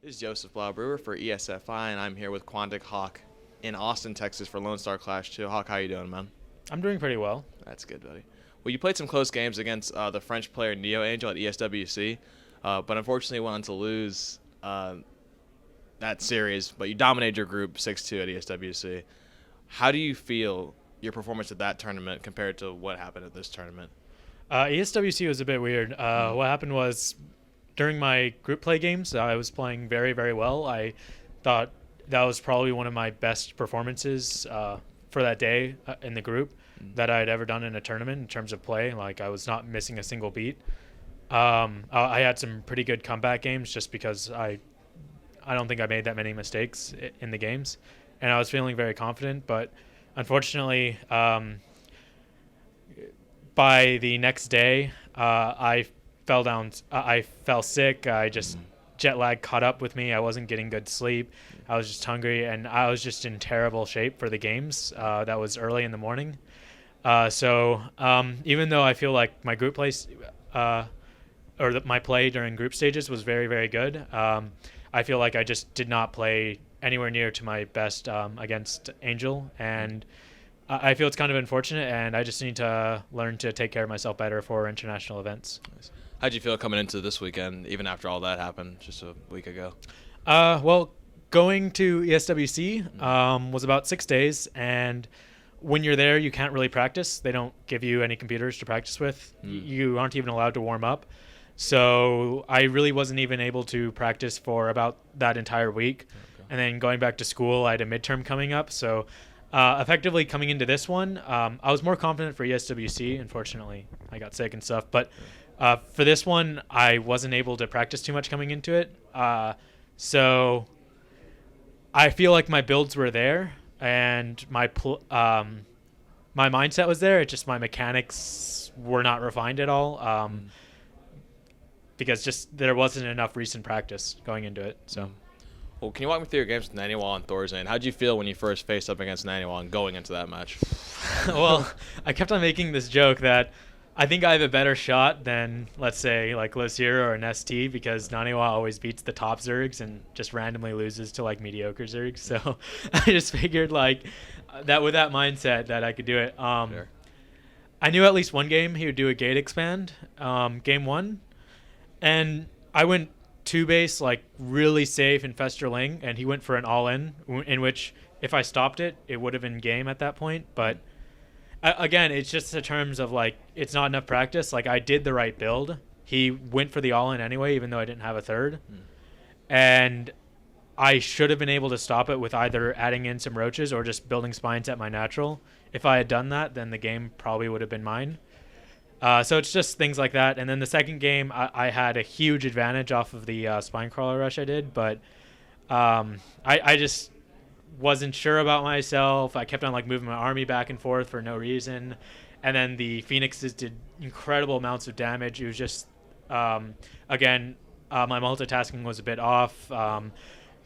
This is Yosef Bruer for ESFI, and I'm here with Quantic Hawk in Austin, Texas for Lone Star Clash 2. Hawk, how you doing, man? I'm doing pretty well. That's good, buddy. Well, you played some close games against the French player Neo Angel at ESWC, but unfortunately went on to lose that series, but you dominated your group 6-2 at ESWC. How do you feel your performance at that tournament compared to what happened at this tournament? ESWC was a bit weird. What happened was during my group play games, I was playing very, very well. I thought that was probably one of my best performances for that day in the group that I'd ever done in a tournament in terms of play. Like, I was not missing a single beat. I had some pretty good comeback games just because I don't think I made that many mistakes in the games, and I was feeling very confident. But unfortunately, by the next day, I fell down. I fell sick. I just jet lag caught up with me. I wasn't getting good sleep. I was just hungry, and I was just in terrible shape for the games. That was early in the morning. So even though I feel like my group play, my play during group stages was very, very good, I feel like I just did not play anywhere near to my best against Angel, and I feel it's kind of unfortunate, and I just need to learn to take care of myself better for international events. Nice. How'd you feel coming into this weekend, even after all that happened just a week ago? Well, going to ESWC was about 6 days, and when you're there, you can't really practice. They don't give you any computers to practice with. You aren't even allowed to warm up. So I really wasn't even able to practice for about that entire week. Okay. And then going back to school, I had a midterm coming up. So effectively coming into this one, I was more confident for ESWC. Unfortunately, I got sick and stuff. But for this one, I wasn't able to practice too much coming into it. So I feel like my builds were there, and my mindset was there. It's just my mechanics were not refined at all, because just there wasn't enough recent practice going into it. So, well, can you walk me through your games with Naniwal and Thorzane? How'd you feel when you first faced up against Naniwal and going into that match? Well, I kept on making this joke that I think I have a better shot than, let's say, like Losier or an ST, because Naniwa always beats the top Zergs and just randomly loses to like mediocre Zergs. So I just figured like that with that mindset that I could do it. Sure. I knew at least one game he would do a gate expand, game one, and I went two base like really safe in Festerling, and he went for an all-in, in which if I stopped it, it would have been game at that point, but. Again, it's just in terms of like it's not enough practice. Like I did the right build. He went for the all-in anyway, even though I didn't have a third. And I should have been able to stop it with either adding in some roaches or just building spines at my natural. If I had done that, then the game probably would have been mine. So it's just things like that. And then the second game, I had a huge advantage off of the spine crawler rush I did, but I just wasn't sure about myself. I kept on like moving my army back and forth for no reason, and then the Phoenixes did incredible amounts of damage. It was just again, my multitasking was a bit off,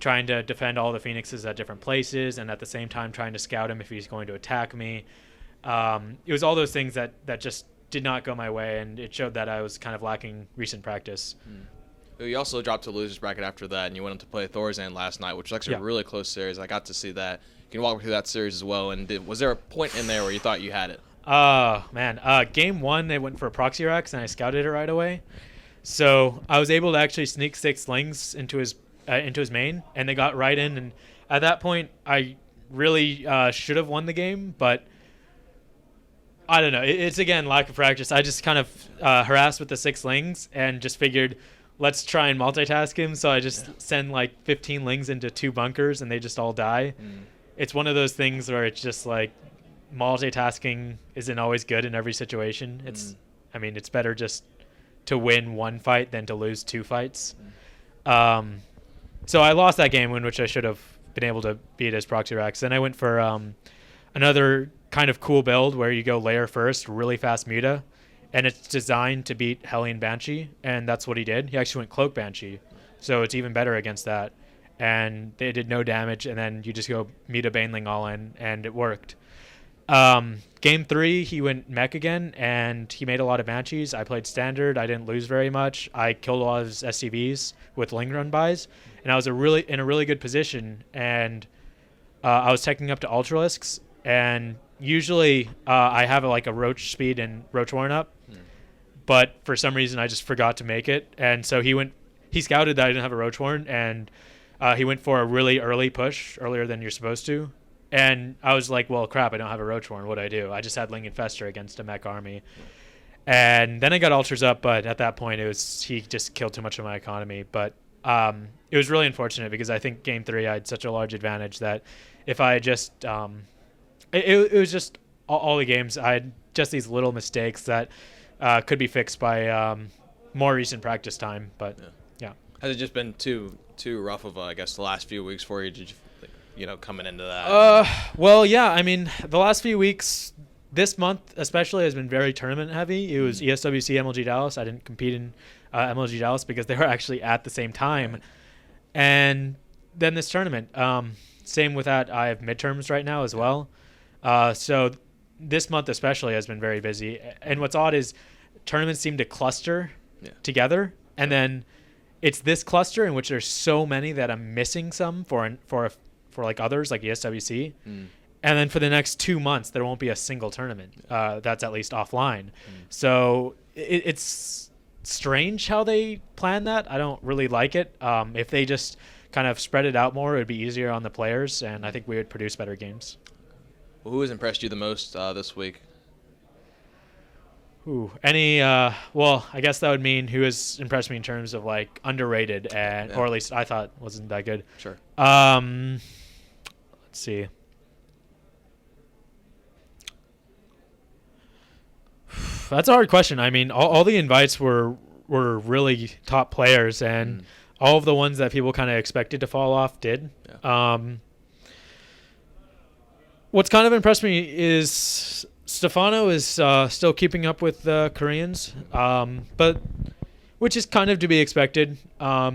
trying to defend all the Phoenixes at different places and at the same time trying to scout him if he's going to attack me. It was all those things that just did not go my way, and it showed that I was kind of lacking recent practice. You also dropped to losers bracket after that, and you went on to play Thorzane last night, which was actually a really close series. I got to see that. Can you walk me through that series as well? And was there a point in there where you thought you had it? Man. Game one, they went for proxy racks, and I scouted it right away. So I was able to actually sneak 6 slings into his main, and they got right in. And at that point, I really should have won the game, but I don't know. It's, again, lack of practice. I just kind of harassed with the 6 slings and just figured, let's try and multitask him. So I just send like 15 lings into 2 bunkers and they just all die. It's one of those things where it's just like multitasking isn't always good in every situation. I mean, it's better just to win 1 fight than to lose 2 fights. So I lost that game in which I should have been able to beat his proxy racks. Then I went for another kind of cool build where you go layer first, really fast muta. And it's designed to beat Hellion Banshee, and that's what he did. He actually went Cloak Banshee, so it's even better against that. And they did no damage, and then you just go Muta Baneling all in, and it worked. Game 3, he went mech again, and he made a lot of Banshees. I played standard. I didn't lose very much. I killed a lot of his SCVs with Ling Run buys, and I was in a really good position. And I was taking up to Ultralisks, and usually I have a Roach speed and Roach Warren up, but for some reason I just forgot to make it. And so he scouted that I didn't have a Roach Warren, and he went for a really early push, earlier than you're supposed to. And I was like, well, crap, I don't have a Roach Warren. What do I do? I just had Ling and Fester against a mech army. And then I got Ultras up, but at that point, he just killed too much of my economy. But it was really unfortunate because I think Game 3, I had such a large advantage that if I just... it was just all the games. I had just these little mistakes that could be fixed by more recent practice time. But, yeah. Has it just been too rough of, I guess, the last few weeks for you? Did you coming into that? Well, yeah. I mean, the last few weeks, this month especially, has been very tournament heavy. It was ESWC MLG Dallas. I didn't compete in MLG Dallas because they were actually at the same time. And then this tournament. Same with that. I have midterms right now as well. So this month especially has been very busy. And what's odd is tournaments seem to cluster together, and then it's this cluster in which there's so many that I'm missing some for like others, like ESWC. And then for the next 2 months, there won't be a single tournament that's at least offline. So it's strange how they plan that. I don't really like it. If they just kind of spread it out more, it would be easier on the players, and I think we would produce better games. Well, who has impressed you the most this week? Well, I guess that would mean who has impressed me in terms of like underrated, or at least I thought wasn't that good. Sure. Let's see. That's a hard question. I mean, all the invites were really top players, and all of the ones that people kind of expected to fall off did. Yeah. What's kind of impressed me is Stefano is still keeping up with the Koreans, but which is kind of to be expected. What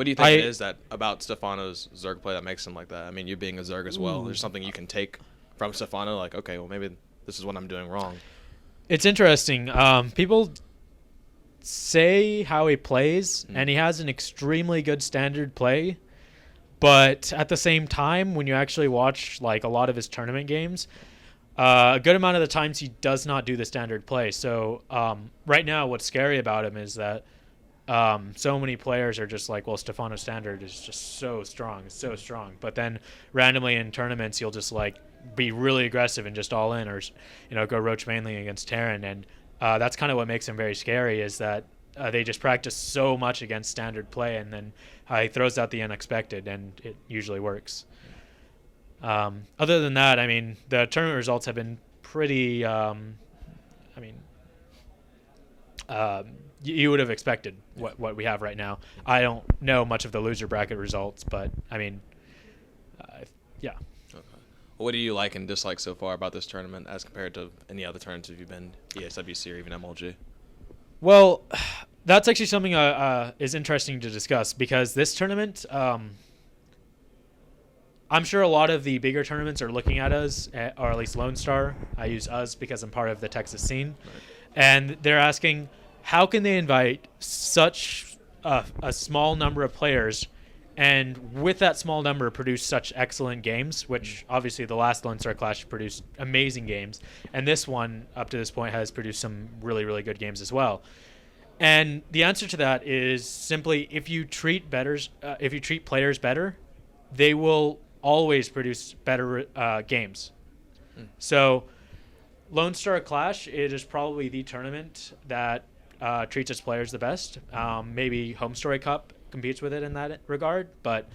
do you think it is that about Stefano's Zerg play that makes him like that? I mean, you being a Zerg as well, there's something you can take from Stefano, like, okay, well, maybe this is what I'm doing wrong. It's interesting. People say how he plays, and he has an extremely good standard play. But at the same time, when you actually watch like a lot of his tournament games, a good amount of the times he does not do the standard play. So right now, what's scary about him is that so many players are just like, well, Stefano standard is just so strong, it's so strong. But then randomly in tournaments, you'll just like be really aggressive and just all in, or go Roach mainly against Terran, and that's kind of what makes him very scary. Is that they just practice so much against standard play, and then he throws out the unexpected, and it usually works. Other than that, I mean, the tournament results have been pretty. You would have expected what we have right now. I don't know much of the loser bracket results, but I mean, yeah. Okay. Well, what do you like and dislike so far about this tournament as compared to any other tournaments if you've been ESWC or even MLG? Well, that's actually something is interesting to discuss, because this tournament, I'm sure a lot of the bigger tournaments are looking at us, or at least Lone Star. I use us because I'm part of the Texas scene. Right. And they're asking, how can they invite such a small number of players, and with that small number produce such excellent games, which obviously the last Lone Star Clash produced amazing games, and this one up to this point has produced some really, really good games as well. And the answer to that is simply, if you treat players better, they will always produce better games. So Lone Star Clash, it is probably the tournament that treats its players the best. Maybe Home Story Cup competes with it in that regard, but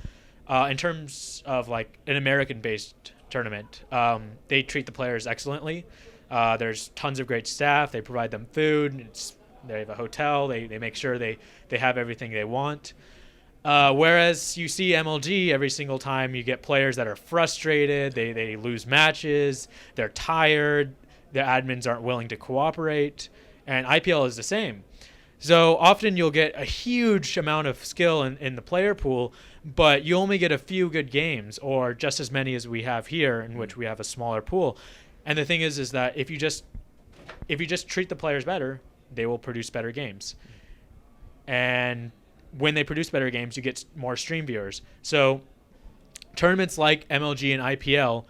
in terms of like an American-based tournament, they treat the players excellently. There's tons of great staff. They provide them food. They have a hotel. They make sure they have everything they want. Whereas you see MLG, every single time you get players that are frustrated. They lose matches. They're tired. Their admins aren't willing to cooperate. And IPL is the same. So often you'll get a huge amount of skill in the player pool, but you only get a few good games, or just as many as we have here, in which we have a smaller pool. And the thing is that if you just treat the players better, they will produce better games. And when they produce better games, you get more stream viewers. So tournaments like MLG and IPL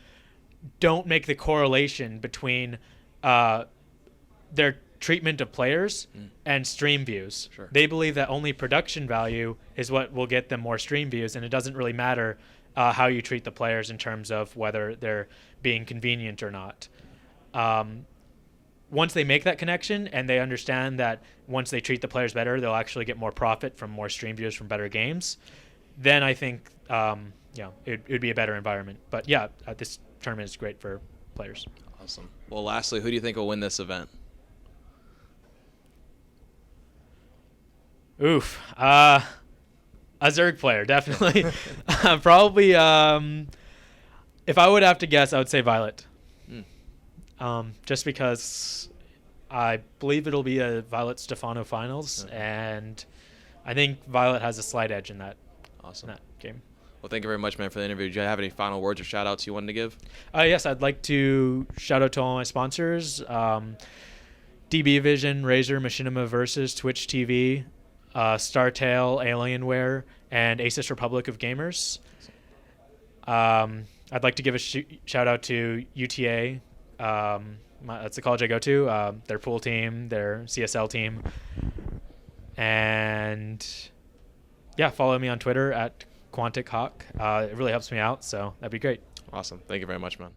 don't make the correlation between their treatment of players and stream views. Sure. They believe that only production value is what will get them more stream views, and it doesn't really matter how you treat the players in terms of whether they're being convenient or not. Once they make that connection and they understand that once they treat the players better, they'll actually get more profit from more stream views from better games, then I think it would be a better environment. But yeah, this tournament is great for players. Awesome. Well, lastly, who do you think will win this event? Oof. A Zerg player, definitely. Probably, if I would have to guess, I would say Violet. Just because I believe it'll be a Violet-Stefano finals, and I think Violet has a slight edge in that, Awesome. in that game. Well, thank you very much, man, for the interview. Do you have any final words or shout-outs you wanted to give? Yes, I'd like to shout out to all my sponsors. DB Vision, Razer, Machinima Versus, Twitch TV, StarTale, Alienware, and Asus Republic of Gamers. I'd like to give a shout out to UTA. That's the college I go to. Their pool team, their CSL team. And yeah, follow me on Twitter at Quantic Hawk. It really helps me out, so that'd be great. Awesome. Thank you very much, man.